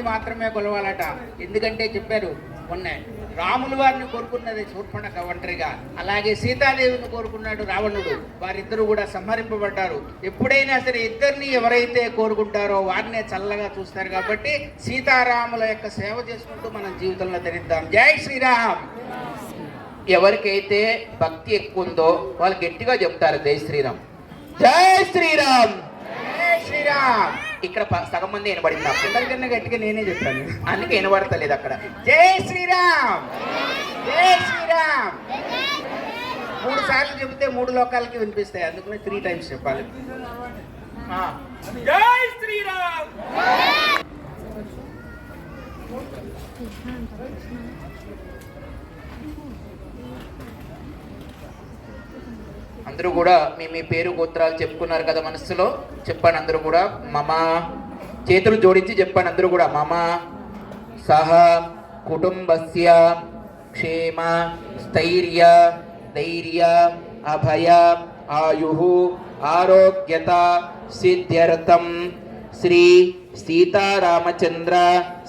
మాత్రమే కొలవాలట. ఎందుకంటే చెప్పారు మొన్న రాములు వారిని కోరుకున్నది శూర్పణఖ ఒంటరిగా, అలాగే సీతాదేవిని కోరుకున్నాడు రావణుడు. వారిద్దరూ కూడా సంహరింపబడ్డారు. ఎప్పుడైనా సరే ఇద్దరిని ఎవరైతే కోరుకుంటారో వారినే చల్లగా చూస్తారు. కాబట్టి సీతారాముల యొక్క సేవ చేసుకుంటూ మనం జీవితంలో ధరిద్దాం. జై శ్రీరామ్. ఎవరికైతే భక్తి ఎక్కువ ఉందో వాళ్ళు గట్టిగా చెప్తారు జై శ్రీరామ్, జై శ్రీరామ్, జై శ్రీరామ్. ఇక్కడ సగం మంది వినబడింది, అందరికన్నా గట్టిగా నేనే చెప్పాను, అందుకే వినబడతలేదు అక్కడ. జై శ్రీరామ్, జై శ్రీరామ్ 3 సార్లు చెబితే 3 లోకాలకి వినిపిస్తాయి, అందుకని 3 టైమ్స్ చెప్పాలి. జై శ్రీరామ్. అందరూ కూడా మీ పేరు గోత్రాలు చెప్పుకున్నారు కదా, మనస్సులో చెప్పండి. అందరూ కూడా మమ, చేతులు జోడించి చెప్పండి. అందరూ కూడా మమ సహ కుటుంబస్య క్షేమ స్థైర్య ధైర్య అభయ ఆయు ఆరోగ్యత సిద్ధ్యర్థం శ్రీ సీతారామచంద్ర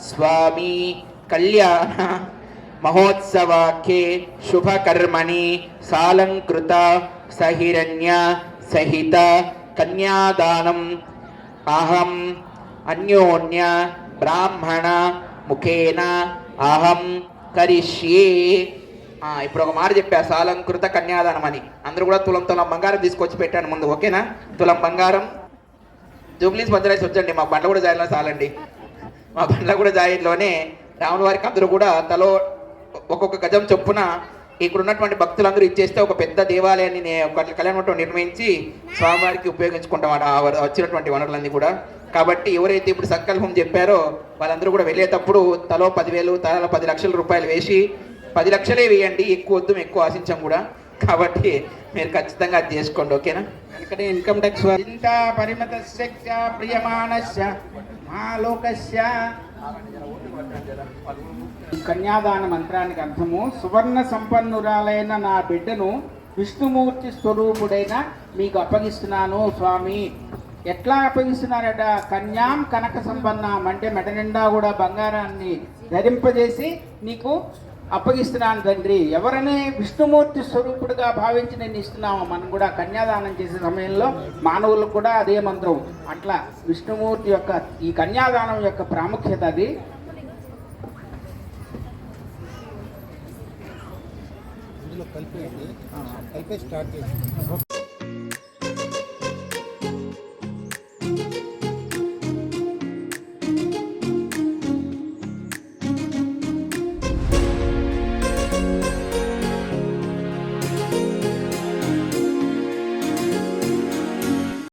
స్వామి కళ్యాణ మహోత్సవాఖ్యే శుభకర్మణి సాలంకృత సహిరణ్య సహిత కన్యాదానం అహం అన్యోన్య బ్రాహ్మణ ముఖేన అహం కరిష్యే. ఇప్పుడు ఒక మాట చెప్పా, సాలంకృత కన్యాదానం అని. అందరూ కూడా తులం బంగారం తీసుకొచ్చి పెట్టాను ముందు, ఓకేనా? తులం బంగారం. జూబ్లీస్ భద్రాసి వచ్చండి, మా బండ్ల కూడా జాయిలో చాలండి. మా బండ్ల కూడా జాయిలోనే రాముల వారికి అందరూ కూడా తలో ఒక్కొక్క గజం చొప్పున ఇక్కడ ఉన్నటువంటి భక్తులందరూ ఇచ్చేస్తే ఒక పెద్ద దేవాలయాన్ని ఒక కళ్యాణ మండపం నిర్మించి స్వామివారికి ఉపయోగించుకుంటాం వచ్చినటువంటి వనరులన్నీ కూడా. కాబట్టి ఎవరైతే ఇప్పుడు సంకల్పం చెప్పారో వాళ్ళందరూ కూడా వెళ్ళేటప్పుడు తలో 10,000 తలలో 10 లక్షల రూపాయలు వేసి, 10 లక్షలే వేయండి, ఎక్కువ వద్దు, ఎక్కువ ఆశించాం కూడా. కాబట్టి మీరు ఖచ్చితంగా అది చేసుకోండి, ఓకేనా? ఎందుకంటే ఇన్కమ్ ట్యాక్స్ ఇంత పరిమితస్య ప్రియమానస్య మాలోకస్య. కన్యాదాన మంత్రానికి అర్థము, సువర్ణ సంపన్నురాలైన నా బిడ్డను విష్ణుమూర్తి స్వరూపుడైన మీకు అప్పగిస్తున్నాను స్వామి. ఎట్లా అప్పగిస్తున్నారట? కన్యాం కనక సంపన్నం, అంటే మెడ నిండా కూడా బంగారాన్ని ధరింపజేసి నీకు అప్పగిస్తున్నాను తండ్రి. ఎవరనే విష్ణుమూర్తి స్వరూపుడుగా భావించి నేను ఇస్తున్నాము. మనం కూడా కన్యాదానం చేసే సమయంలో మానవులకు కూడా అదే మంత్రం. అట్లా విష్ణుమూర్తి యొక్క ఈ కన్యాదానం యొక్క ప్రాముఖ్యత అది. కలిపి స్టార్ట్ చేసి